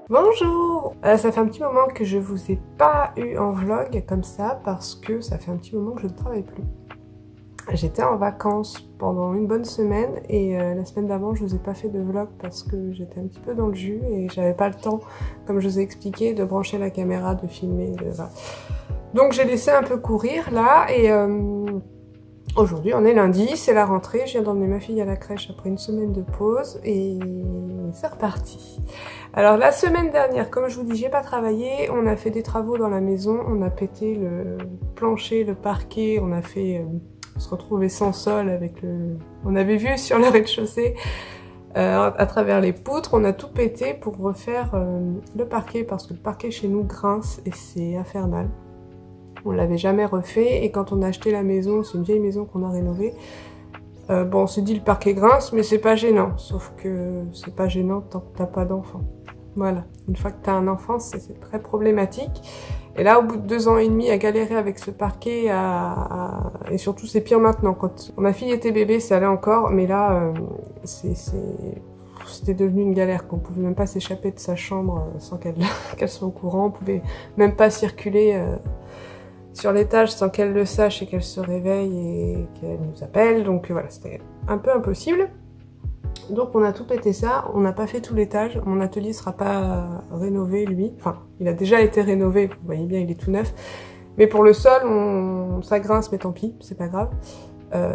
Bonjour. Ça fait un petit moment que je vous ai pas eu en vlog comme ça parce que ça fait un petit moment que je ne travaille plus. J'étais en vacances pendant une bonne semaine et la semaine d'avant je vous ai pas fait de vlog parce que j'étais un petit peu dans le jus et j'avais pas le temps, comme je vous ai expliqué, de brancher la caméra, de filmer, voilà. Donc j'ai laissé un peu courir là et aujourd'hui on est lundi, c'est la rentrée, je viens d'emmener ma fille à la crèche après une semaine de pause et c'est reparti. Alors la semaine dernière, comme je vous dis, j'ai pas travaillé, on a fait des travaux dans la maison, on a pété le plancher, le parquet, on a fait... on se retrouvait sans sol avec le... On avait vu sur le rez-de-chaussée à travers les poutres, on a tout pété pour refaire le parquet parce que le parquet chez nous grince et c'est infernal. On l'avait jamais refait et quand on a acheté la maison, c'est une vieille maison qu'on a rénovée, bon on s'est dit le parquet grince mais c'est pas gênant, sauf que c'est pas gênant tant que t'as pas d'enfant. Voilà, une fois que t'as un enfant c'est très problématique. Et là, au bout de 2 ans et demi à galérer avec ce parquet, et surtout c'est pire maintenant. Quand ma fille était bébé, ça allait encore, mais là, c'était devenu une galère. Qu'on pouvait même pas s'échapper de sa chambre sans qu'elle soit au courant. On pouvait même pas circuler sur l'étage sans qu'elle le sache et qu'elle se réveille et qu'elle nous appelle. Donc voilà, c'était un peu impossible. Donc on a tout pété ça, on n'a pas fait tout l'étage, mon atelier sera pas rénové lui, enfin il a déjà été rénové, vous voyez bien il est tout neuf, mais pour le sol ça grince mais tant pis, c'est pas grave,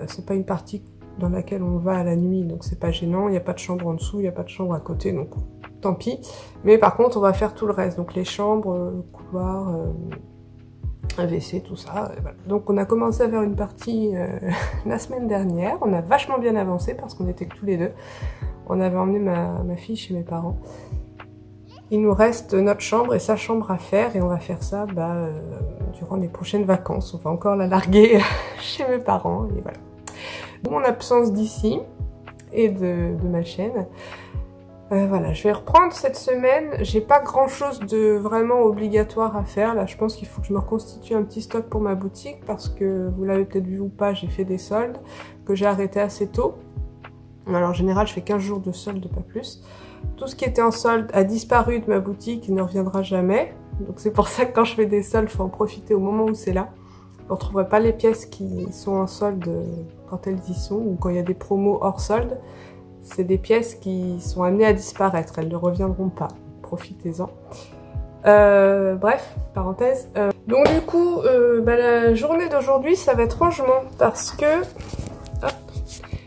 c'est pas une partie dans laquelle on va à la nuit donc c'est pas gênant, il n'y a pas de chambre en dessous, il n'y a pas de chambre à côté donc tant pis, mais par contre on va faire tout le reste, donc les chambres, couloirs, un WC, tout ça, voilà. Donc on a commencé à faire une partie la semaine dernière, on a vachement bien avancé parce qu'on était que tous les deux. On avait emmené ma fille chez mes parents. Il nous reste notre chambre et sa chambre à faire et on va faire ça durant les prochaines vacances. On va encore la larguer chez mes parents et voilà. Mon absence d'ici et de ma chaîne. Voilà, je vais reprendre cette semaine. J'ai pas grand chose de vraiment obligatoire à faire. Là, je pense qu'il faut que je me reconstitue un petit stock pour ma boutique parce que vous l'avez peut-être vu ou pas, j'ai fait des soldes que j'ai arrêté assez tôt. Alors en général, je fais 15 jours de solde, pas plus. Tout ce qui était en solde a disparu de ma boutique et ne reviendra jamais. Donc c'est pour ça que quand je fais des soldes, il faut en profiter au moment où c'est là. Vous ne retrouverez pas les pièces qui sont en solde quand elles y sont ou quand il y a des promos hors solde. C'est des pièces qui sont amenées à disparaître, elles ne reviendront pas. Profitez-en. Bref, parenthèse. Donc du coup, la journée d'aujourd'hui, ça va être rangement parce que hop,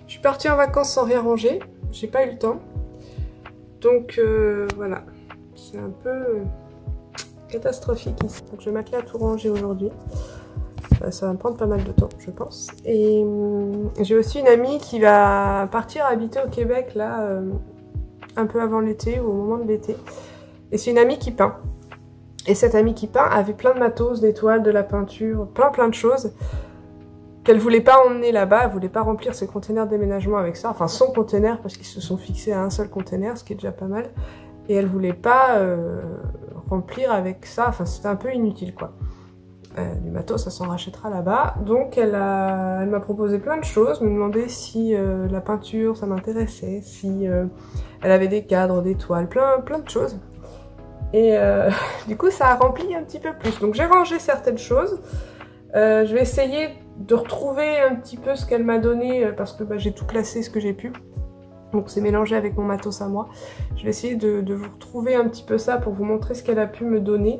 je suis partie en vacances sans rien ranger. J'ai pas eu le temps. Donc voilà, c'est un peu catastrophique ici. Donc je vais m'atteler à tout ranger aujourd'hui. Ça va me prendre pas mal de temps, je pense. Et j'ai aussi une amie qui va partir habiter au Québec, là, un peu avant l'été, ou au moment de l'été. Et c'est une amie qui peint. Et cette amie qui peint avait plein de matos, des toiles, de la peinture, plein de choses qu'elle voulait pas emmener là-bas, elle voulait pas remplir ses containers de déménagement avec ça, enfin son container, parce qu'ils se sont fixés à un seul container, ce qui est déjà pas mal. Et elle voulait pas remplir avec ça, enfin c'était un peu inutile, quoi. Du matos, ça s'en rachètera là-bas. Donc elle m'a proposé plein de choses, me demandait si la peinture ça m'intéressait, si elle avait des cadres, des toiles, plein de choses. Et du coup ça a rempli un petit peu plus. Donc j'ai rangé certaines choses. Je vais essayer de retrouver un petit peu ce qu'elle m'a donné parce que j'ai tout classé ce que j'ai pu. Donc c'est mélangé avec mon matos à moi. Je vais essayer de vous retrouver un petit peu ça pour vous montrer ce qu'elle a pu me donner.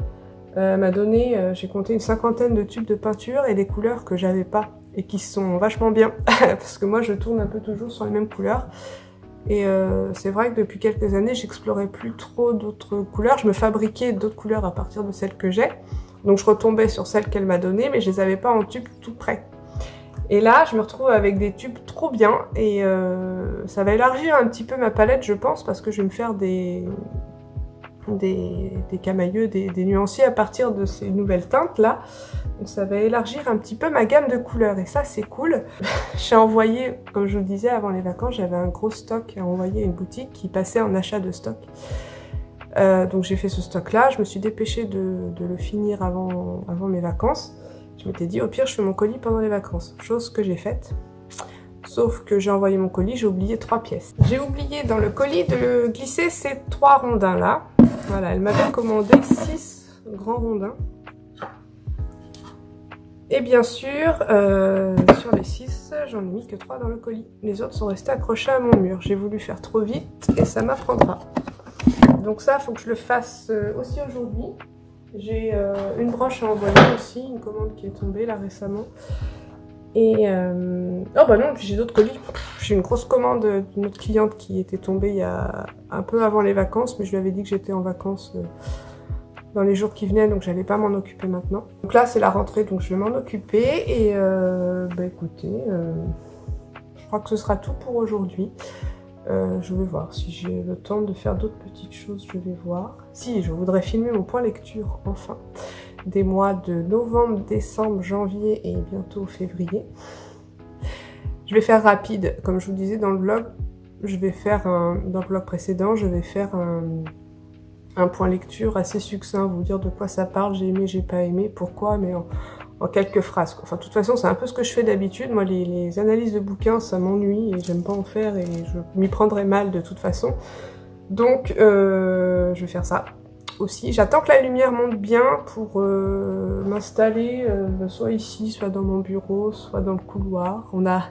M'a donné, j'ai compté une 50aine de tubes de peinture et des couleurs que j'avais pas et qui sont vachement bien parce que moi je tourne un peu toujours sur les mêmes couleurs et c'est vrai que depuis quelques années j'explorais plus trop d'autres couleurs, je me fabriquais d'autres couleurs à partir de celles que j'ai, donc je retombais sur celles qu'elle m'a données mais je les avais pas en tubes tout prêts. Et là je me retrouve avec des tubes trop bien et ça va élargir un petit peu ma palette je pense parce que je vais me faire des camailleux, des nuanciers à partir de ces nouvelles teintes là. Donc ça va élargir un petit peu ma gamme de couleurs et ça c'est cool. J'ai envoyé, comme je vous le disais avant les vacances, j'avais un gros stock à envoyer à une boutique qui passait en achat de stock. Donc j'ai fait ce stock là, je me suis dépêchée de le finir avant mes vacances. Je m'étais dit au pire je fais mon colis pendant les vacances, chose que j'ai faite. Sauf que j'ai envoyé mon colis, j'ai oublié 3 pièces. J'ai oublié dans le colis de glisser ces 3 rondins là. Voilà, elle m'avait commandé 6 grands rondins. Et bien sûr, sur les 6, j'en ai mis que 3 dans le colis. Les autres sont restés accrochés à mon mur. J'ai voulu faire trop vite et ça m'apprendra. Donc ça, il faut que je le fasse aussi aujourd'hui. J'ai une broche à envoyer aussi, une commande qui est tombée là récemment. Et oh bah non, j'ai d'autres colis. J'ai une grosse commande d'une autre cliente qui était tombée il y a un peu avant les vacances, mais je lui avais dit que j'étais en vacances dans les jours qui venaient, donc j'allais pas m'en occuper maintenant. Donc là c'est la rentrée, donc je vais m'en occuper et bah écoutez, je crois que ce sera tout pour aujourd'hui. Je vais voir si j'ai le temps de faire d'autres petites choses, je vais voir. Si, je voudrais filmer mon point lecture, enfin, des mois de novembre, décembre, janvier et bientôt février. Je vais faire rapide, comme je vous disais dans le vlog, dans le vlog précédent, je vais faire un point lecture assez succinct, vous dire de quoi ça parle, j'ai aimé, j'ai pas aimé, pourquoi, mais en quelques phrases. Enfin, de toute façon, c'est un peu ce que je fais d'habitude. Moi, les analyses de bouquins, ça m'ennuie et j'aime pas en faire et je m'y prendrais mal de toute façon. Donc, je vais faire ça aussi. J'attends que la lumière monte bien pour m'installer soit ici, soit dans mon bureau, soit dans le couloir. On a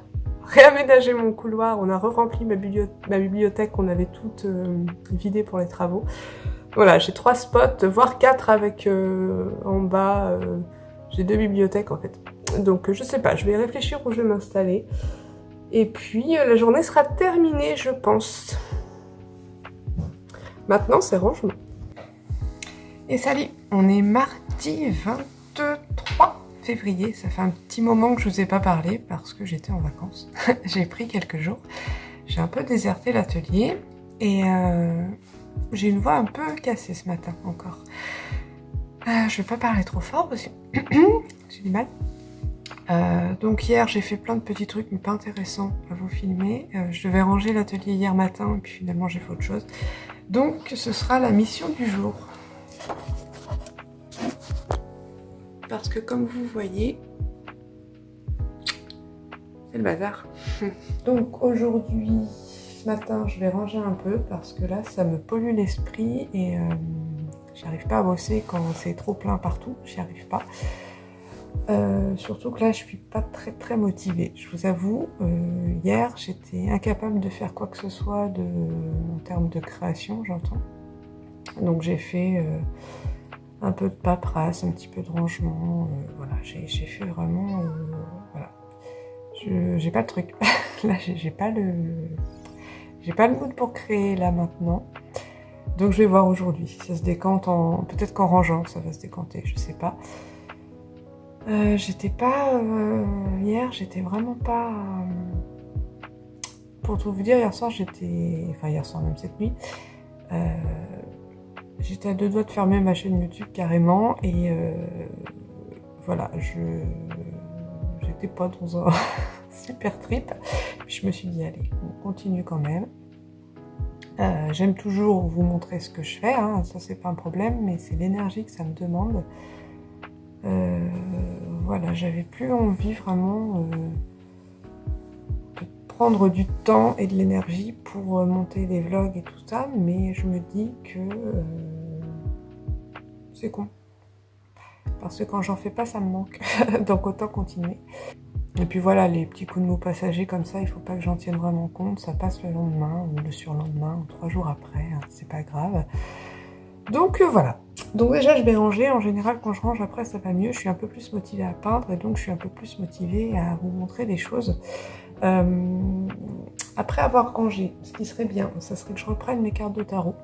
réaménagé mon couloir, on a re-rempli ma bibliothèque qu'on avait toute vidée pour les travaux. Voilà, j'ai 3 spots, voire 4 avec en bas, j'ai 2 bibliothèques en fait. Donc je sais pas, je vais réfléchir où je vais m'installer. Et puis la journée sera terminée, je pense. Maintenant c'est rangement. Et salut, on est mardi 23 février. Ça fait un petit moment que je vous ai pas parlé parce que j'étais en vacances. J'ai pris quelques jours. J'ai un peu déserté l'atelier et j'ai une voix un peu cassée ce matin encore. Je vais pas parler trop fort parce que j'ai du mal. Donc hier j'ai fait plein de petits trucs mais pas intéressants à vous filmer. Je devais ranger l'atelier hier matin et puis finalement j'ai fait autre chose. Donc ce sera la mission du jour. Parce que comme vous voyez, c'est le bazar. Donc aujourd'hui, ce matin, je vais ranger un peu parce que là, ça me pollue l'esprit et j'arrive pas à bosser quand c'est trop plein partout. J'y arrive pas. Surtout que là, je suis pas très motivée. Je vous avoue, hier, j'étais incapable de faire quoi que ce soit en termes de création, j'entends. Donc j'ai fait un peu de paperasse, un petit peu de rangement. Voilà, j'ai fait vraiment... voilà. J'ai pas le truc. Là, j'ai pas le mood pour créer là maintenant. Donc je vais voir aujourd'hui si ça se décante en... Peut-être qu'en rangeant, ça va se décanter, je sais pas. J'étais pas... hier, j'étais vraiment pas... pour tout vous dire, hier soir, j'étais... Enfin, hier soir, même cette nuit. J'étais à 2 doigts de fermer ma chaîne YouTube carrément. Et voilà, j'étais pas dans un super trip. Puis je me suis dit, allez, on continue quand même. J'aime toujours vous montrer ce que je fais, hein, ça c'est pas un problème, mais c'est l'énergie que ça me demande. Voilà, j'avais plus envie vraiment de prendre du temps et de l'énergie pour monter des vlogs et tout ça, mais je me dis que c'est con. Parce que quand j'en fais pas, ça me manque, donc autant continuer. Et puis voilà, les petits coups de mou passagers comme ça, il faut pas que j'en tienne vraiment compte, ça passe le lendemain, ou le surlendemain, ou 3 jours après, hein, c'est pas grave. Donc voilà. Donc déjà je vais ranger, en général quand je range après ça va mieux, je suis un peu plus motivée à peindre et donc je suis un peu plus motivée à vous montrer des choses. Après avoir rangé, ce qui serait bien, ça serait que je reprenne mes cartes de tarot.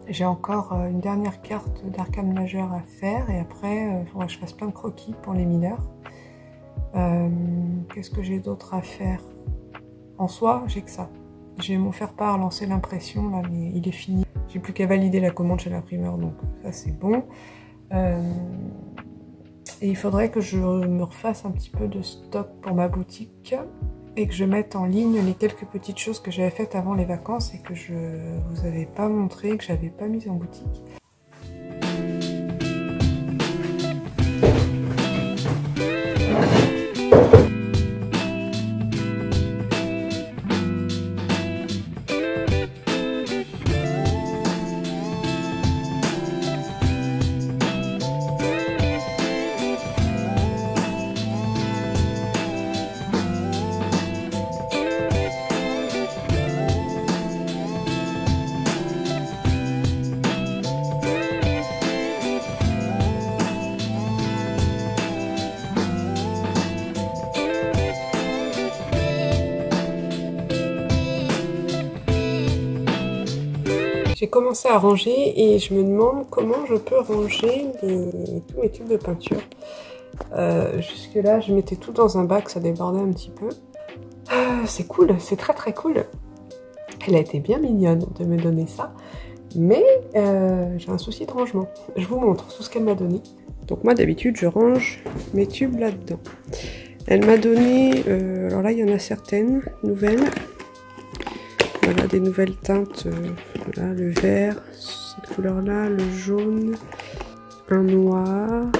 J'ai encore une dernière carte d'arcane majeur à faire et après il faudra que je fasse plein de croquis pour les mineurs. Qu'est-ce que j'ai d'autre à faire? En soi, j'ai que ça. J'ai mon faire-part lancé l'impression là, mais il est fini. J'ai plus qu'à valider la commande chez l'imprimeur, donc ça c'est bon. Et il faudrait que je me refasse un petit peu de stock pour ma boutique et que je mette en ligne les quelques petites choses que j'avais faites avant les vacances et que je vous avais pas montré, que j'avais pas mises en boutique. J'ai commencé à ranger et je me demande comment je peux ranger tous mes tubes de peinture. Jusque là je mettais tout dans un bac, ça débordait un petit peu. C'est cool, c'est très très cool. Elle a été bien mignonne de me donner ça, mais j'ai un souci de rangement. Je vous montre tout ce qu'elle m'a donné. Donc moi d'habitude je range mes tubes là-dedans. Elle m'a donné, alors là il y en a certaines nouvelles. Voilà, des nouvelles teintes, voilà, le vert, cette couleur-là, le jaune, un noir,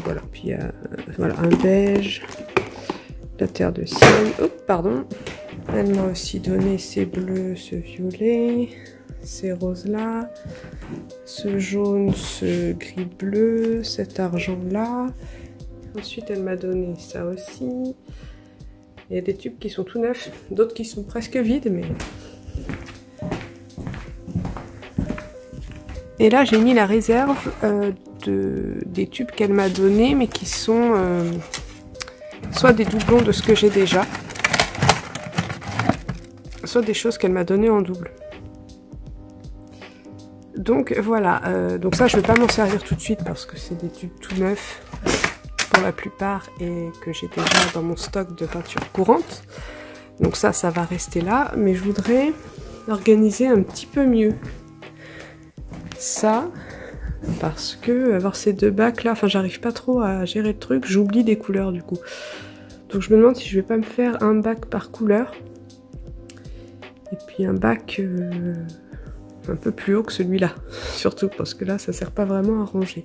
voilà, puis il y a voilà, un beige, la terre de ciel, oh, pardon. Elle m'a aussi donné ces bleus, ce violet, ces roses-là, ce jaune, ce gris-bleu, cet argent-là. Ensuite, elle m'a donné ça aussi. Il y a des tubes qui sont tout neufs, d'autres qui sont presque vides, mais... Et là, j'ai mis la réserve des tubes qu'elle m'a donnés, mais qui sont soit des doublons de ce que j'ai déjà, soit des choses qu'elle m'a données en double. Donc voilà, donc ça je ne vais pas m'en servir tout de suite parce que c'est des tubes tout neufs pour la plupart et que j'ai déjà dans mon stock de peinture courante. Donc ça va rester là, mais je voudrais organiser un petit peu mieux ça, parce que avoir ces deux bacs là, enfin j'arrive pas trop à gérer le truc, j'oublie des couleurs du coup. Donc je me demande si je vais pas me faire un bac par couleur, et puis un bac un peu plus haut que celui-là, surtout parce que là ça sert pas vraiment à ranger.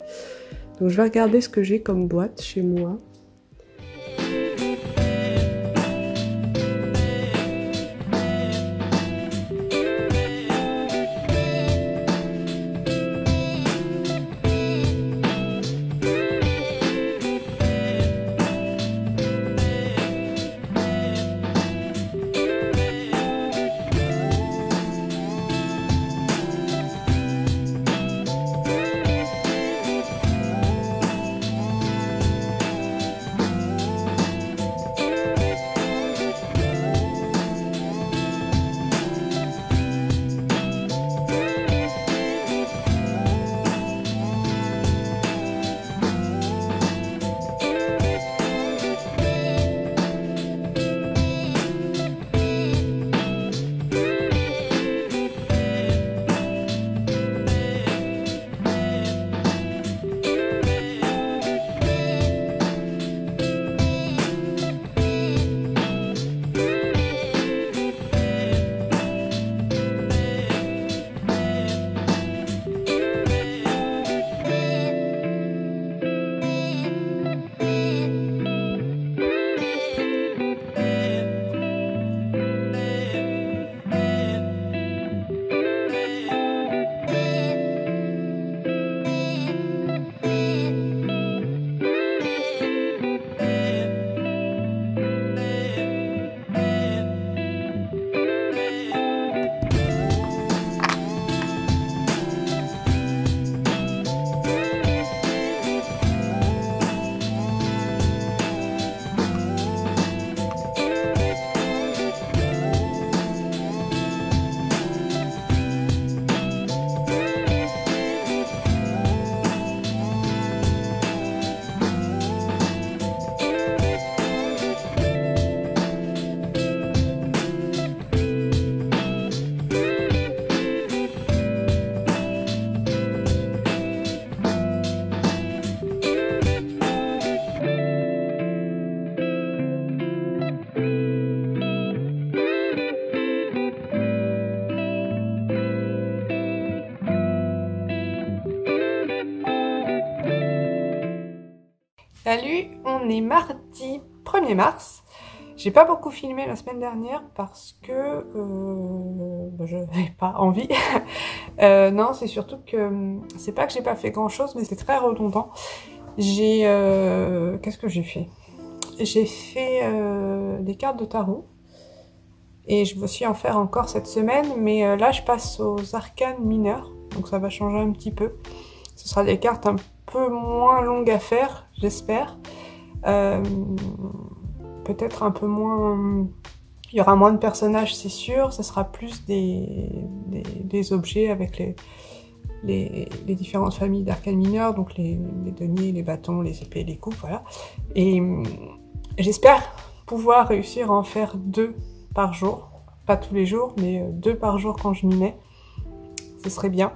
Donc je vais regarder ce que j'ai comme boîte chez moi. Salut, on est mardi 1er mars. J'ai pas beaucoup filmé la semaine dernière parce que je n'avais pas envie. Non, c'est surtout que c'est pas que j'ai pas fait grand chose, mais c'est très redondant. Qu'est-ce que j'ai fait? J'ai fait des cartes de tarot et je vais aussi en faire encore cette semaine, mais là je passe aux arcanes mineurs, donc ça va changer un petit peu. Ce sera des cartes un peu moins longues à faire, j'espère. Peut-être un peu moins Il y aura moins de personnages, c'est sûr. Ce sera plus des objets avec les différentes familles d'arcanes mineures, donc les deniers, les bâtons, les épées, les coupes, voilà. Et j'espère pouvoir réussir à en faire 2 par jour. Pas tous les jours, mais 2 par jour quand je m'y mets. Ce serait bien.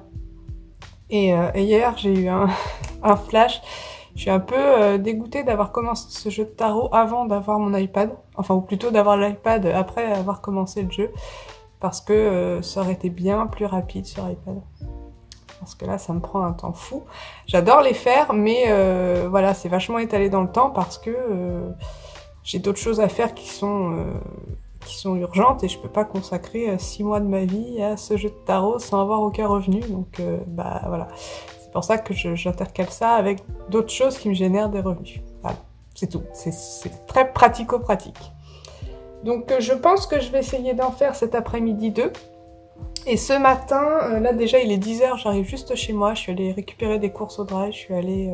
Et hier, j'ai eu un flash. Je suis un peu dégoûtée d'avoir commencé ce jeu de tarot avant d'avoir mon iPad. Enfin, ou plutôt d'avoir l'iPad après avoir commencé le jeu. Parce que ça aurait été bien plus rapide sur iPad. Parce que là, ça me prend un temps fou. J'adore les faire, mais voilà, c'est vachement étalé dans le temps parce que j'ai d'autres choses à faire qui sont urgentes et je peux pas consacrer 6 mois de ma vie à ce jeu de tarot sans avoir aucun revenu. Donc, bah voilà. C'est pour ça que j'intercale ça avec d'autres choses qui me génèrent des revenus. Voilà, c'est tout. C'est très pratico-pratique. Donc, je pense que je vais essayer d'en faire cet après-midi 2. Et ce matin, là déjà il est 10h, j'arrive juste chez moi, je suis allée récupérer des courses au drive, je suis allée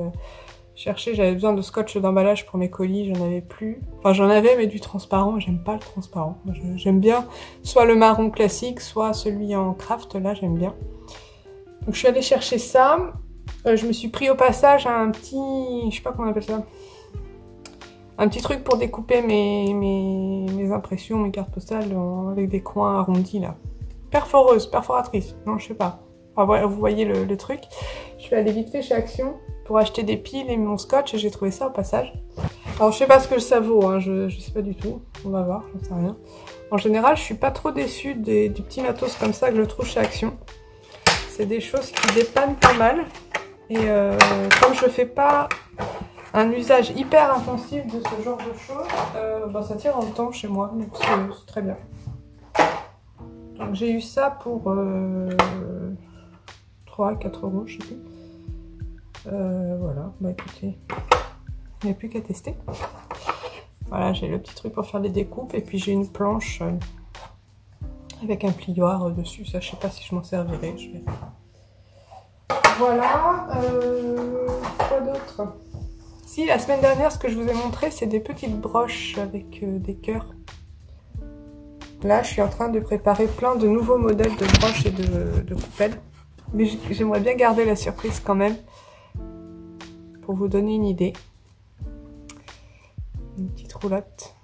chercher, j'avais besoin de scotch d'emballage pour mes colis, j'en avais plus. Enfin j'en avais mais du transparent, j'aime pas le transparent. J'aime bien soit le marron classique, soit celui en craft, là j'aime bien. Donc je suis allée chercher ça, je me suis pris au passage un petit, je sais pas comment on appelle ça, un petit truc pour découper mes impressions, mes cartes postales avec des coins arrondis là. Perforatrice, non je sais pas. Enfin, voilà, vous voyez le truc. Je suis allée vite fait chez Action pour acheter des piles et mon scotch et j'ai trouvé ça au passage. Alors je sais pas ce que ça vaut, hein, je sais pas du tout. On va voir, j'en sais rien. En général, je suis pas trop déçue du petit matos comme ça que je trouve chez Action. C'est des choses qui dépannent pas mal. Et comme je fais pas un usage hyper intensif de ce genre de choses, bah, ça tient en temps chez moi, donc c'est très bien. Donc j'ai eu ça pour 3-4 €, je sais plus. Voilà, bah écoutez, il n'y a plus qu'à tester. Voilà, j'ai le petit truc pour faire les découpes et puis j'ai une planche avec un plioir dessus. Ça, je sais pas si je m'en servirai, je verrai. Voilà, quoi d'autre? Si, la semaine dernière, ce que je vous ai montré, c'est des petites broches avec des cœurs. Là, je suis en train de préparer plein de nouveaux modèles de broches et de coupelles. Mais j'aimerais bien garder la surprise quand même. Pour vous donner une idée. Une petite roulotte.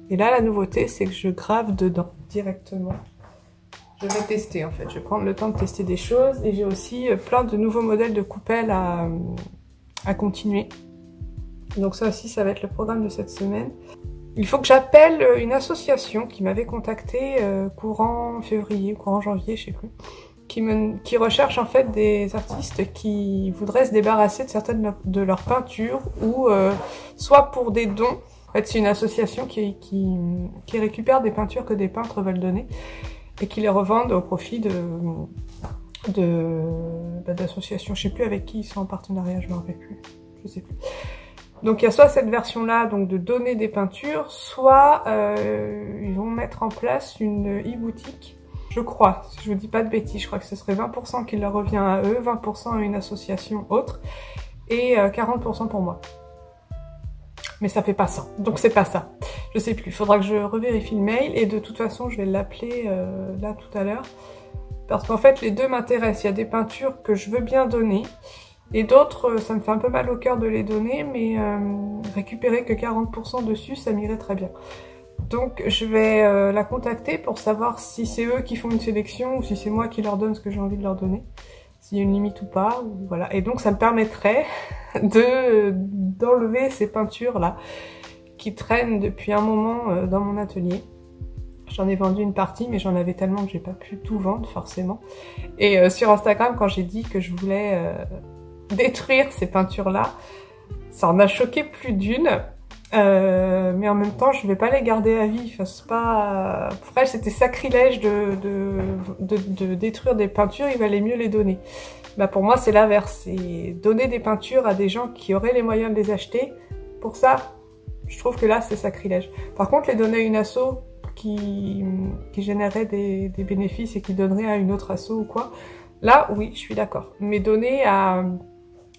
Et là, la nouveauté, c'est que je grave dedans directement. Je vais tester en fait. Je vais prendre le temps de tester des choses. Et j'ai aussi plein de nouveaux modèles de coupelles à continuer. Donc ça aussi, ça va être le programme de cette semaine. Il faut que j'appelle une association qui m'avait contacté courant février, courant janvier, je sais plus, qui recherche en fait des artistes qui voudraient se débarrasser de certaines de leurs peintures ou soit pour des dons. En fait, c'est une association qui récupère des peintures que des peintres veulent donner et qui les revendent au profit d'associations. Je sais plus avec qui ils sont en partenariat, je me rappelle plus, je sais plus. Donc il y a soit cette version-là, donc de donner des peintures, soit ils vont mettre en place une e-boutique, je crois, si je vous dis pas de bêtises, je crois que ce serait 20% qui leur revient à eux, 20% à une association autre, et 40% pour moi. Mais ça fait pas ça, donc c'est pas ça. Je sais plus, il faudra que je revérifie le mail, et de toute façon je vais l'appeler là tout à l'heure, parce qu'en fait les deux m'intéressent, il y a des peintures que je veux bien donner, et d'autres, ça me fait un peu mal au cœur de les donner, mais récupérer que 40% dessus, ça m'irait très bien. Donc je vais la contacter pour savoir si c'est eux qui font une sélection ou si c'est moi qui leur donne ce que j'ai envie de leur donner. S'il y a une limite ou pas, ou voilà. Et donc ça me permettrait d'enlever ces peintures-là qui traînent depuis un moment dans mon atelier. J'en ai vendu une partie, mais j'en avais tellement que j'ai pas pu tout vendre forcément. Et sur Instagram, quand j'ai dit que je voulais détruire ces peintures-là, ça en a choqué plus d'une. Mais en même temps, je vais pas les garder à vie. Enfin, c'est pas... Pour elle, c'était sacrilège de détruire des peintures, il valait mieux les donner. Bah, pour moi, c'est l'inverse. C'est donner des peintures à des gens qui auraient les moyens de les acheter. Pour ça, je trouve que là, c'est sacrilège. Par contre, les donner à une asso qui générerait des bénéfices et qui donnerait à une autre asso ou quoi, là, oui, je suis d'accord. Mais donner à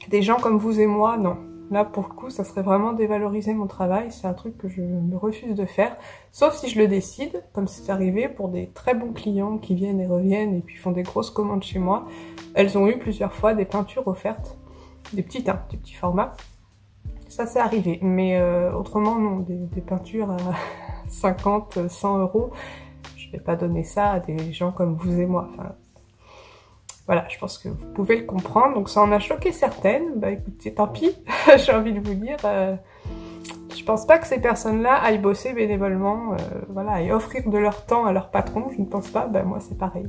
des gens comme vous et moi, non. Là, pour le coup, ça serait vraiment dévaloriser mon travail. C'est un truc que je me refuse de faire. Sauf si je le décide, comme c'est arrivé pour des très bons clients qui viennent et reviennent et puis font des grosses commandes chez moi. Elles ont eu plusieurs fois des peintures offertes. Des petites, hein, des petits formats. Ça, c'est arrivé. Mais autrement, non. Des peintures à 50, 100 euros. Je vais pas donner ça à des gens comme vous et moi. Enfin, voilà, je pense que vous pouvez le comprendre. Donc ça en a choqué certaines. Bah écoutez, tant pis, j'ai envie de vous dire. Je pense pas que ces personnes-là aillent bosser bénévolement, voilà, et offrir de leur temps à leur patron. Je ne pense pas. Bah moi c'est pareil.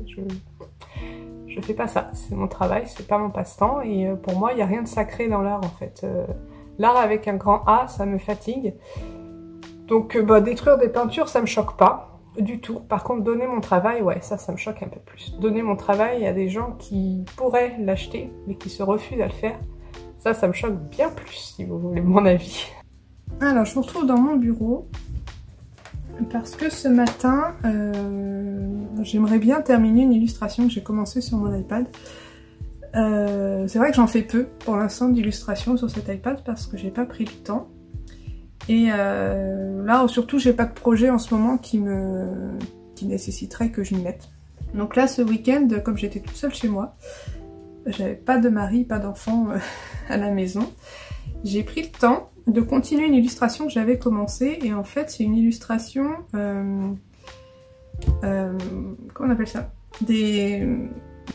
Je fais pas ça. C'est mon travail, c'est pas mon passe-temps. Et pour moi, il n'y a rien de sacré dans l'art en fait. L'art avec un grand A, ça me fatigue. Donc bah, détruire des peintures, ça me choque pas. Du tout. Par contre, donner mon travail, ouais, ça me choque un peu plus. Donner mon travail à des gens qui pourraient l'acheter, mais qui se refusent à le faire, ça me choque bien plus, si vous voulez mon avis. Alors, je vous retrouve dans mon bureau, parce que ce matin, j'aimerais bien terminer une illustration que j'ai commencée sur mon iPad. C'est vrai que j'en fais peu, pour l'instant, d'illustrations sur cet iPad, parce que j'ai pas pris le temps. Et là, surtout, j'ai pas de projet en ce moment qui nécessiterait que je m'y mette. Donc là, ce week-end, comme j'étais toute seule chez moi, j'avais pas de mari, pas d'enfant à la maison, j'ai pris le temps de continuer une illustration que j'avais commencée. Et en fait, c'est une illustration... comment on appelle ça?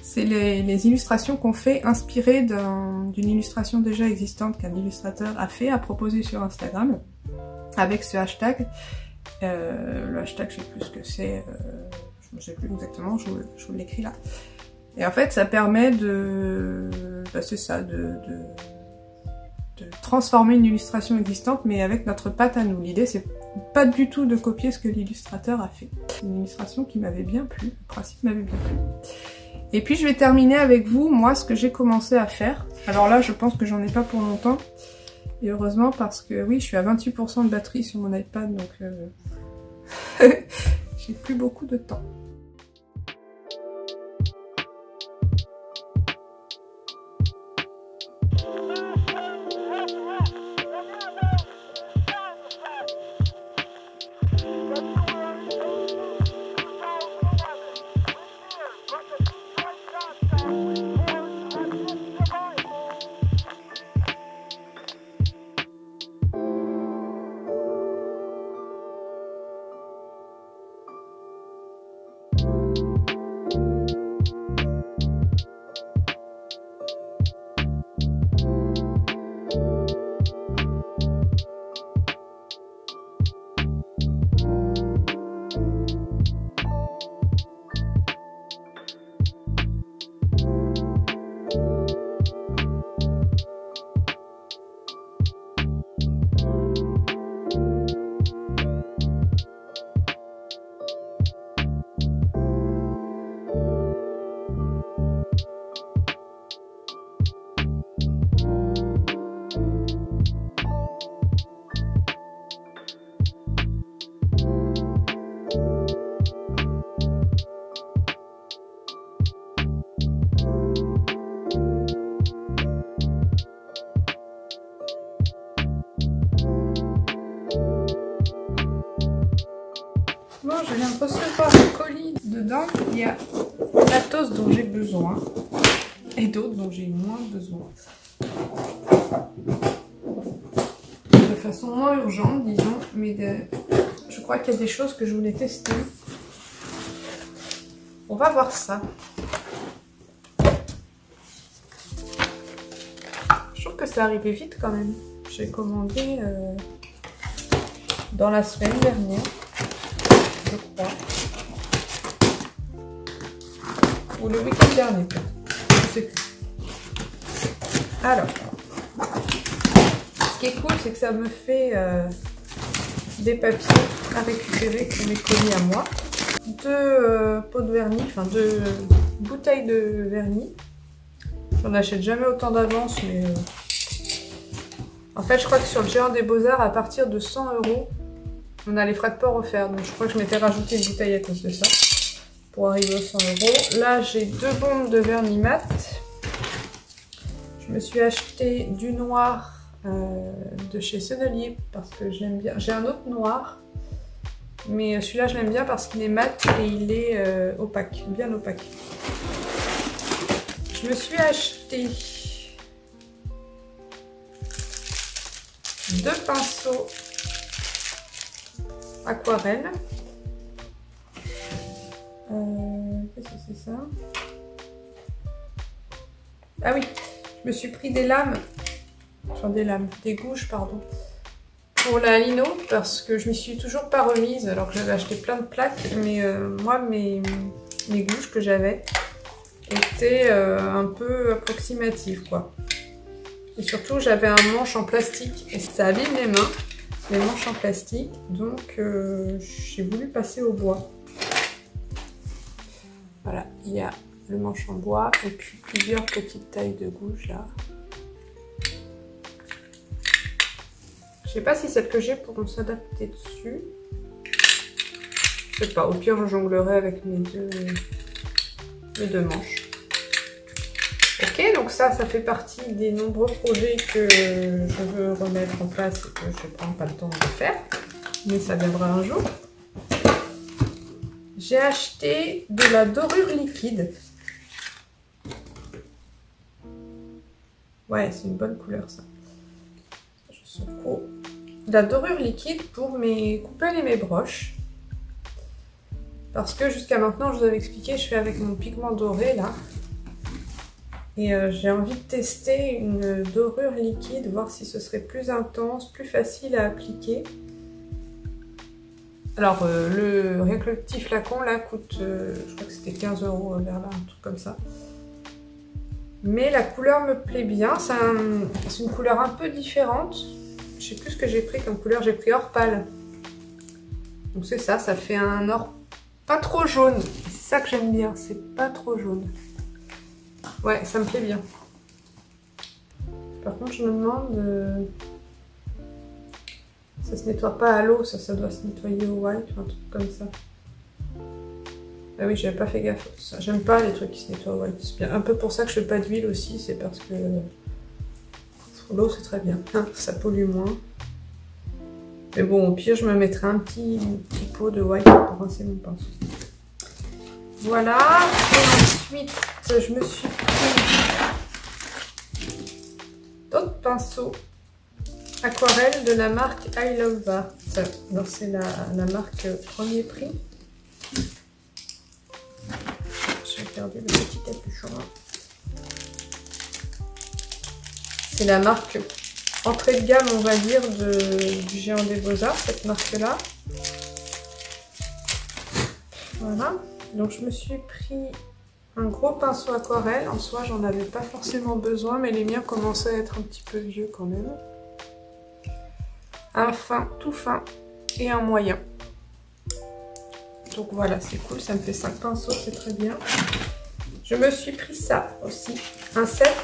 C'est les illustrations qu'on fait inspirées d'une illustration déjà existante qu'un illustrateur a fait, a proposé sur Instagram, avec ce hashtag. Le hashtag, je sais plus ce que c'est, je ne sais plus exactement, je vous l'écris là. Et en fait, ça permet c'est ça, de transformer une illustration existante, mais avec notre patte à nous. L'idée, c'est pas du tout de copier ce que l'illustrateur a fait. C'est une illustration qui m'avait bien plu, le principe m'avait bien plu. Et puis je vais terminer avec vous, moi, ce que j'ai commencé à faire. Alors là, je pense que j'en ai pas pour longtemps. Et heureusement, parce que oui, je suis à 28% de batterie sur mon iPad, donc j'ai plus beaucoup de temps. Bon, je viens de recevoir un colis. Dedans, il y a le matos dont j'ai besoin et d'autres dont j'ai moins besoin. De façon moins urgente, disons, mais je crois qu'il y a des choses que je voulais tester. On va voir ça. Je trouve que ça arrivait vite quand même. J'ai commandé dans la semaine dernière. Je crois. Ou le week-end dernier, je sais plus. Alors, ce qui est cool, c'est que ça me fait des papiers à récupérer pour mes colis à moi. 2 pots de vernis, enfin 2 bouteilles de vernis. J'en achète jamais autant d'avance, mais en fait, je crois que sur le géant des beaux-arts, à partir de 100 €, on a les frais de port offerts, donc je crois que je m'étais rajouté une bouteille à cause de ça, pour arriver aux 100 €. Là, j'ai 2 bombes de vernis mat. Je me suis acheté du noir de chez Sennelier parce que je l'aime bien. J'ai un autre noir, mais celui-là je l'aime bien parce qu'il est mat et il est opaque, bien opaque. Je me suis acheté 2 pinceaux aquarelle. Qu'est-ce que c'est ça? Ah oui, je me suis pris des lames, enfin des gouges, pardon, pour la lino parce que je m'y suis toujours pas remise alors que j'avais acheté plein de plaques, mais moi mes gouges que j'avais étaient un peu approximatifs quoi. Et surtout j'avais un manche en plastique et ça abîme les mains, les manches en plastique, donc j'ai voulu passer au bois. Voilà, il y a le manche en bois et puis plusieurs petites tailles de gouges là. Je sais pas si celles que j'ai pourront s'adapter dessus. Je sais pas, au pire je jonglerai avec mes deux manches. Ok, donc ça fait partie des nombreux projets que je veux remettre en place et que je prends pas le temps de faire. Mais ça viendra un jour. J'ai acheté de la dorure liquide. Ouais, c'est une bonne couleur ça. Je secoue. De la dorure liquide pour mes coupelles et mes broches. Parce que jusqu'à maintenant, je vous avais expliqué, je fais avec mon pigment doré là. Et j'ai envie de tester une dorure liquide, voir si ce serait plus intense, plus facile à appliquer. Alors, rien que le petit flacon là coûte, je crois que c'était 15 € vers là, un truc comme ça. Mais la couleur me plaît bien, c'est une couleur un peu différente. Je sais plus ce que j'ai pris comme couleur, j'ai pris or pâle. Donc c'est ça, ça fait un or pas trop jaune. C'est ça que j'aime bien, c'est pas trop jaune. Ouais, ça me plaît bien. Par contre, je me demande... ça se nettoie pas à l'eau, ça doit se nettoyer au white ou un truc comme ça. Ah oui, j'avais pas fait gaffe. J'aime pas les trucs qui se nettoient au white. C'est bien. Un peu pour ça que je fais pas d'huile aussi, c'est parce que l'eau c'est très bien, ça pollue moins. Mais bon, au pire, je me mettrai un petit pot de white pour rincer mon pinceau. Voilà, et ensuite, je me suis pris d'autres pinceaux aquarelle de la marque I Love Art. Alors c'est la marque Premier Prix. J'ai perdu le petit capuchon. C'est la marque entrée de gamme, on va dire, du Géant des Beaux-Arts, cette marque-là. Voilà. Donc je me suis pris un gros pinceau aquarelle. En soi, j'en avais pas forcément besoin, mais les miens commençaient à être un petit peu vieux quand même. Un fin, tout fin et un moyen. Donc voilà, c'est cool, ça me fait 5 pinceaux, c'est très bien. Je me suis pris ça aussi, un set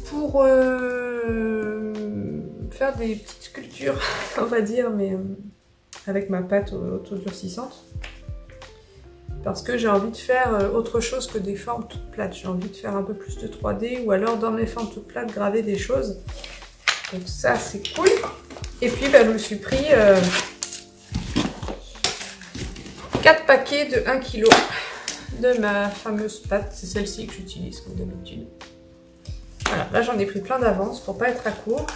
pour faire des petites sculptures, on va dire, mais avec ma pâte autodurcissante. Parce que j'ai envie de faire autre chose que des formes toutes plates. J'ai envie de faire un peu plus de 3D ou alors dans mes formes toutes plates, graver des choses. Donc ça, c'est cool. Et puis, bah, je me suis pris 4 paquets de 1 kg de ma fameuse pâte. C'est celle-ci que j'utilise comme d'habitude. Voilà, là j'en ai pris plein d'avance pour pas être à court.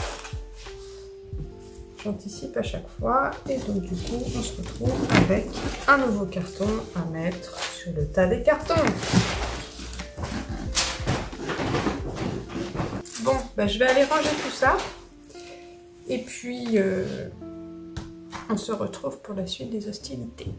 J'anticipe à chaque fois. Et donc du coup, on se retrouve avec un nouveau carton à mettre sur le tas des cartons. Bon, bah, je vais aller ranger tout ça. Et puis, on se retrouve pour la suite des hostilités.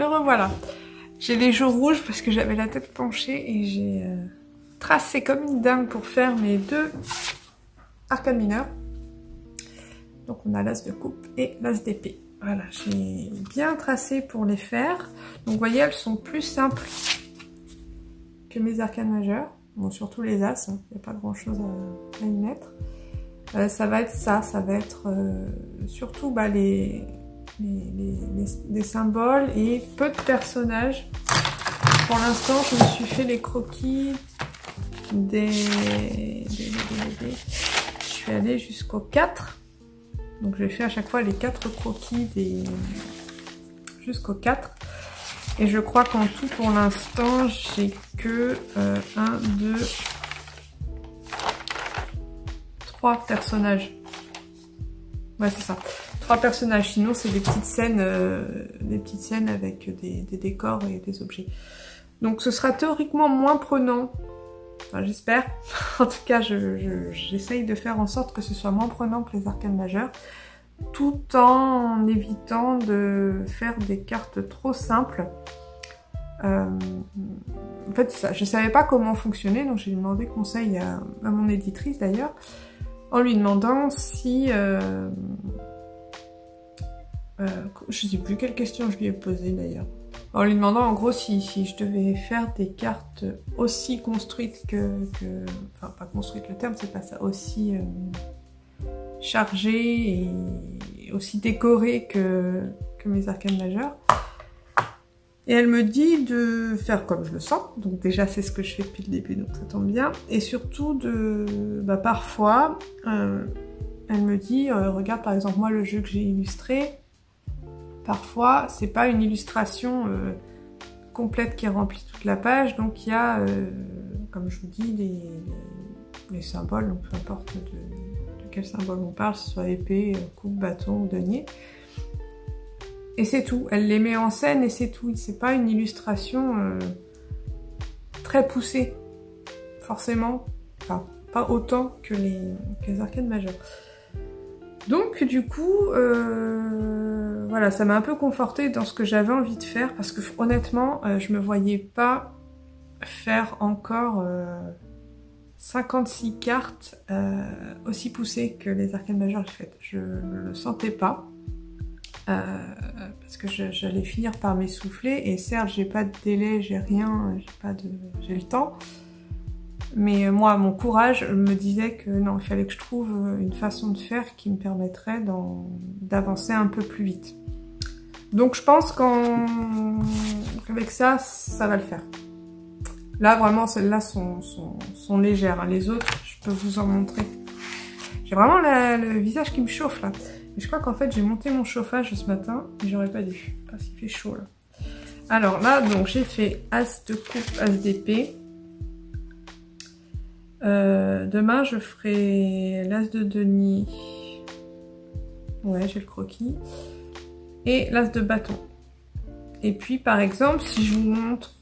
Me revoilà. J'ai les joues rouges parce que j'avais la tête penchée et j'ai tracé comme une dingue pour faire mes 2 arcanes mineures. Donc on a l'as de coupe et l'as d'épée. Voilà, j'ai bien tracé pour les faire. Donc vous voyez, elles sont plus simples que mes arcanes majeures. Bon, surtout les as, il n'y a pas grand chose à y mettre. Ça va être ça va être surtout bah, des symboles et peu de personnages. Pour l'instant, je me suis fait les croquis je suis allée jusqu'au 4. Donc je vais faire à chaque fois les 4 croquis jusqu'au 4. Et je crois qu'en tout pour l'instant j'ai que 1, 2, 3 personnages. Ouais c'est ça. 3 personnages, sinon c'est des petites scènes avec des décors et des objets. Donc ce sera théoriquement moins prenant. Enfin, j'espère. En tout cas, j'essaye de faire en sorte que ce soit moins prenant que les arcanes majeures, tout en évitant de faire des cartes trop simples. En fait, ça, je savais pas comment fonctionner, donc j'ai demandé conseil à mon éditrice d'ailleurs, en lui demandant si... je sais plus quelle question je lui ai posée d'ailleurs. En lui demandant en gros si je devais faire des cartes aussi construites enfin pas construites, le terme c'est pas ça, aussi chargées et aussi décorées que mes arcanes majeures. Et elle me dit de faire comme je le sens, donc déjà c'est ce que je fais depuis le début, donc ça tombe bien. Et surtout parfois, elle me dit, regarde par exemple moi le jeu que j'ai illustré, parfois, c'est pas une illustration complète qui remplit toute la page, donc il y a, comme je vous dis, les symboles, donc peu importe de quel symbole on parle, que ce soit épée, coupe, bâton ou denier. Et c'est tout, elle les met en scène et c'est tout, c'est pas une illustration très poussée, forcément, enfin, pas autant que les arcanes majeures. Donc du coup, voilà, ça m'a un peu confortée dans ce que j'avais envie de faire parce que honnêtement, je me voyais pas faire encore 56 cartes aussi poussées que les arcanes majeures que j'ai faites. Je ne le sentais pas parce que j'allais finir par m'essouffler et certes, j'ai pas de délai, j'ai rien, j'ai le temps. Mais moi, mon courage me disait que non, il fallait que je trouve une façon de faire qui me permettrait d'avancer un peu plus vite. Donc je pense qu'avec ça, ça va le faire. Là, vraiment, celles-là sont légères. Hein. Les autres, je peux vous en montrer. J'ai vraiment le visage qui me chauffe, là. Mais je crois qu'en fait, j'ai monté mon chauffage ce matin, mais j'aurais pas dû, parce qu'il fait chaud, là. Alors là, donc, j'ai fait As de coupe, As d'épée. Demain, je ferai l'As de denier. Ouais, j'ai le croquis. Et l'As de bâton. Et puis, par exemple, si je vous montre...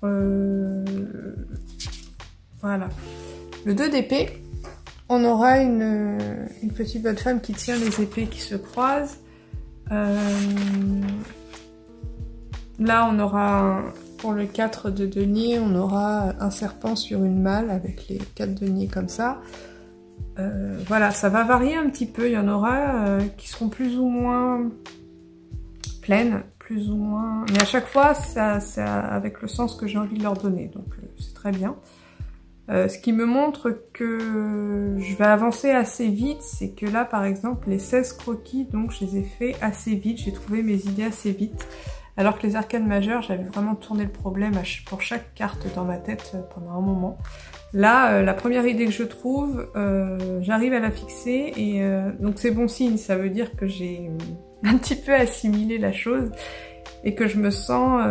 voilà. Le 2 d'épée, on aura une petite bonne femme qui tient les épées qui se croisent. Là, on aura... Pour le 4 de denier, on aura un serpent sur une malle avec les 4 deniers comme ça. Voilà, ça va varier un petit peu. Il y en aura qui seront plus ou moins pleines, plus ou moins... Mais à chaque fois, c'est avec le sens que j'ai envie de leur donner. Donc c'est très bien. Ce qui me montre que je vais avancer assez vite, c'est que là, par exemple, les 16 croquis, donc je les ai fait assez vite. J'ai trouvé mes idées assez vite. Alors que les arcanes majeures, j'avais vraiment tourné le problème pour chaque carte dans ma tête pendant un moment. Là, la première idée que je trouve, j'arrive à la fixer et donc c'est bon signe, ça veut dire que j'ai un petit peu assimilé la chose et que je me sens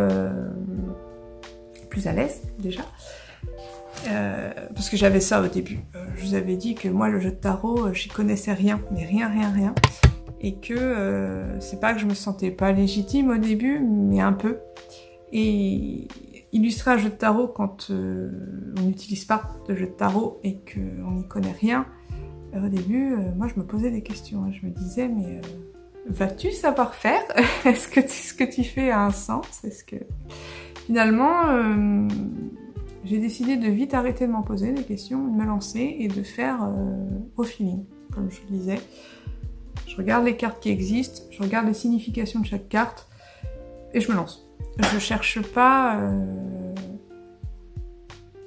plus à l'aise déjà. Parce que j'avais ça au début. Je vous avais dit que moi, le jeu de tarot, j'y connaissais rien, mais rien. Et que c'est pas que je me sentais pas légitime au début, mais un peu. Et illustrer un jeu de tarot quand on n'utilise pas de jeu de tarot et qu'on n'y connaît rien, au début, moi je me posais des questions. Hein. Je me disais, mais vas-tu savoir faire? Est-ce que ce que tu fais a un sens? Est-ce que finalement, j'ai décidé de vite arrêter de m'en poser des questions, de me lancer et de faire au feeling, comme je le disais. Je regarde les cartes qui existent, je regarde les significations de chaque carte et je me lance. Je cherche pas...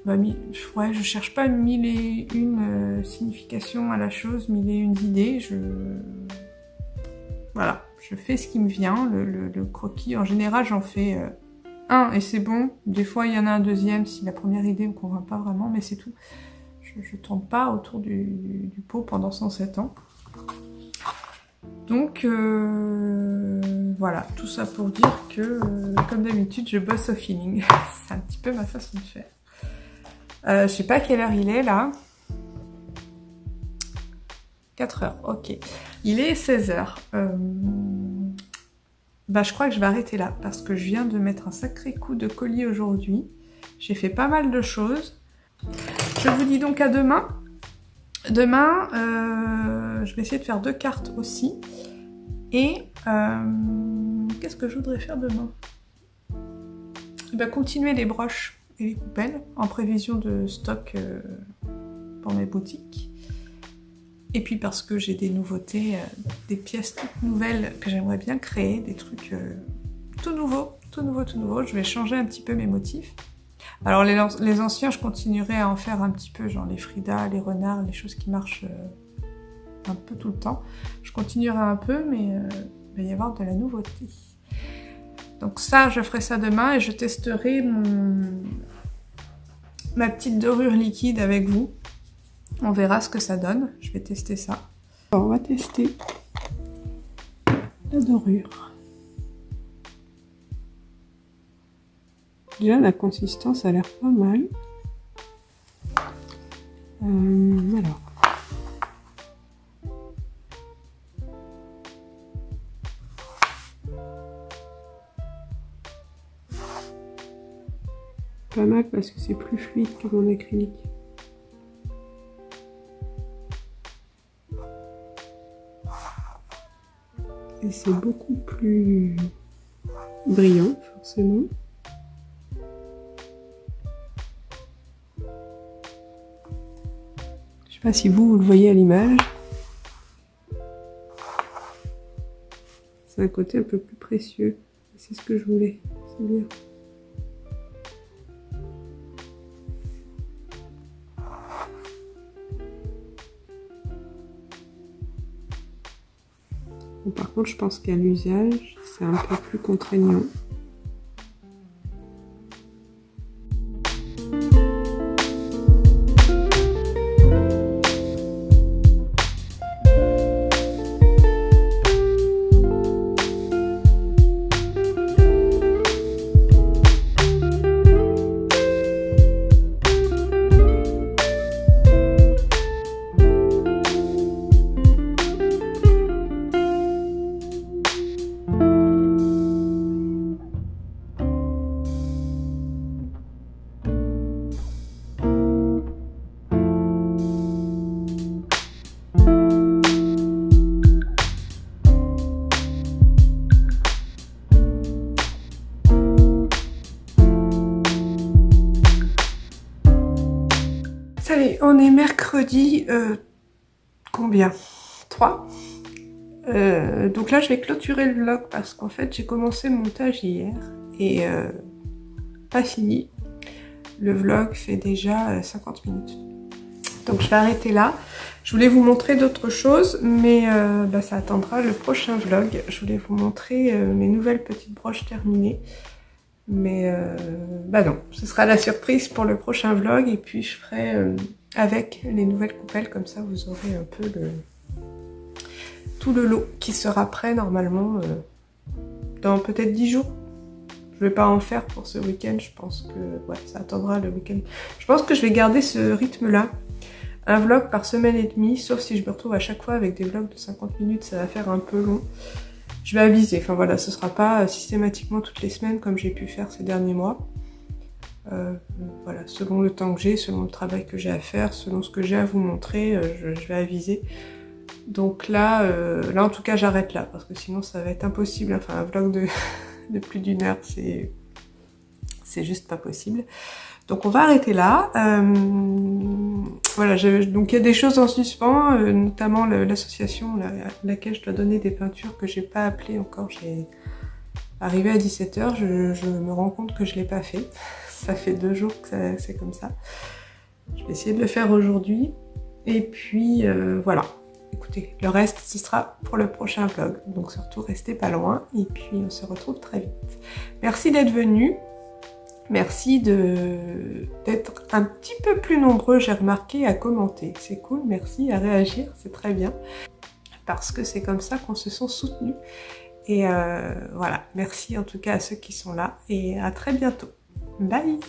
je cherche pas 1001 significations à la chose, 1001 idées. Voilà, je fais ce qui me vient. Le croquis, en général, j'en fais un et c'est bon. Des fois, il y en a un deuxième si la première idée me convainc pas vraiment, mais c'est tout. Je tourne pas autour du pot pendant 107 ans. Donc voilà, tout ça pour dire que, comme d'habitude, je bosse au feeling. C'est un petit peu ma façon de faire. Je sais pas quelle heure il est là. 4 heures, ok. Il est 16 heures. Bah, je crois que je vais arrêter là parce que je viens de mettre un sacré coup de collier aujourd'hui. J'ai fait pas mal de choses. Je vous dis donc à demain. Demain, je vais essayer de faire 2 cartes aussi. Et qu'est-ce que je voudrais faire demain? Continuer les broches et les coupelles en prévision de stock pour mes boutiques. Et puis parce que j'ai des nouveautés, des pièces toutes nouvelles que j'aimerais bien créer, des trucs tout nouveaux, Je vais changer un petit peu mes motifs. Alors les anciens, je continuerai à en faire un petit peu, genre les Frida, les renards, les choses qui marchent un peu tout le temps. Je continuerai un peu, mais il va y avoir de la nouveauté. Donc ça, je ferai ça demain et je testerai ma petite dorure liquide avec vous. On verra ce que ça donne. Je vais tester ça. Alors, on va tester la dorure. Déjà, la consistance a l'air pas mal. Alors. Pas mal parce que c'est plus fluide que mon acrylique. Et c'est beaucoup plus brillant, forcément. Je sais pas si vous le voyez à l'image. C'est un côté un peu plus précieux. C'est ce que je voulais. C'est bien. Bon, par contre, je pense qu'à l'usage, c'est un peu plus contraignant. Allez, on est mercredi, combien? 3. Donc là, je vais clôturer le vlog parce qu'en fait, j'ai commencé le montage hier et pas fini. Le vlog fait déjà 50 minutes. Donc je vais arrêter là. Je voulais vous montrer d'autres choses, mais ça attendra le prochain vlog. Je voulais vous montrer mes nouvelles petites broches terminées. Mais non, ce sera la surprise pour le prochain vlog et puis je ferai avec les nouvelles coupelles, comme ça vous aurez un peu tout le lot qui sera prêt normalement dans peut-être 10 jours. Je vais pas en faire pour ce week-end, je pense que ouais, ça attendra le week-end. Je pense que je vais garder ce rythme-là, un vlog par semaine et demie, sauf si je me retrouve à chaque fois avec des vlogs de 50 minutes, ça va faire un peu long. Je vais aviser, enfin voilà, ce sera pas systématiquement toutes les semaines comme j'ai pu faire ces derniers mois. Voilà, selon le temps que j'ai, selon le travail que j'ai à faire, selon ce que j'ai à vous montrer, je vais aviser. Donc là, là en tout cas j'arrête là parce que sinon ça va être impossible. Enfin un vlog de plus d'1 heure, c'est juste pas possible. Donc on va arrêter là. Voilà, donc il y a des choses en suspens, notamment l'association à laquelle je dois donner des peintures que j'ai pas appelées encore. J'ai arrivé à 17 h, je me rends compte que je l'ai pas fait. Ça fait 2 jours que c'est comme ça. Je vais essayer de le faire aujourd'hui. Et puis voilà. Écoutez, le reste ce sera pour le prochain vlog. Donc surtout restez pas loin et puis on se retrouve très vite. Merci d'être venus. Merci d'être un petit peu plus nombreux, j'ai remarqué, à commenter. C'est cool, merci, à réagir, c'est très bien. Parce que c'est comme ça qu'on se sent soutenu. Et voilà, merci en tout cas à ceux qui sont là et à très bientôt. Bye!